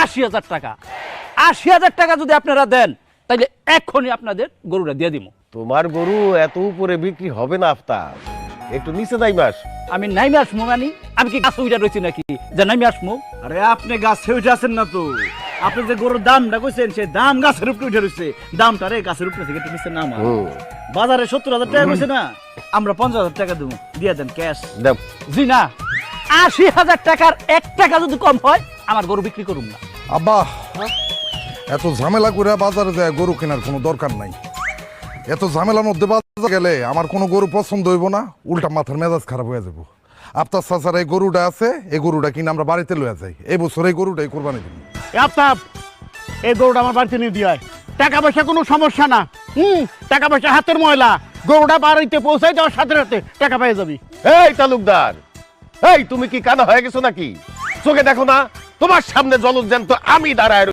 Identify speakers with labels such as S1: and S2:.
S1: 80,000 টাকা। 80,000 টাকা যদি আপনারা দেন তাহলে এখনই আপনাদের গরুটা দিয়ে দিব।
S2: তোমার গরু এত উপরে বিক্রি হবে না আফতাব, একটু নিচে যাই মাস।
S1: আমি নাইমে আসমু মানে আমি কি গাছ উইটা রয়েছি নাকি যে নাইমে আসমু?
S3: আরে আপনি গাছে উঠে আছেন না তো, আপনি যে গরুর দামটা কইছেন সেই দাম গাছের উপরে উঠে রয়েছে, দামটা রে গাছের উপরে থেকে একটু নিচে নামা। বাজারে 70,000 টাকা কইছে না, আমরা 50,000 টাকা দেবো, দিয়ে দেন ক্যাশ।
S2: দেব
S1: জি না, 80,000 টাকার 1 টাকা যদি কম হয় আমার গরু বিক্রি করুন না।
S4: আব্বা, এত ঝামেলা করে বাজারে যায় গরু কেনার কোনো দরকার নাই। এত ঝামেলার মধ্যে বাজারে গেলে আমার কোনো গরু পছন্দ হইব না, উল্টা মাথার মেজাজ খারাপ হয়ে যাব। আপনার চাচার এই গরুটা আছে, এই গরুটা কিনে আমরা বাড়িতে লইয়া যাই, এই বছর এই গরুটাই কোরবানি দিব।
S5: আপনার এই গরুটা আমার বাড়িতে নিয়ে দিয়ে টাকা পয়সা কোনো সমস্যা না। টাকা পয়সা হাতের ময়লা, গরুটা বাড়িতে পৌঁছাই দেওয়ার সাথে সাথে টাকা পেয়ে যাবি।
S2: এই তালুকদার, এই তুমি কি কানা হয়ে গেছো নাকি? চোখে দেখো না তোমার সামনে জলজ্যান্ত আমি দাঁড়ায়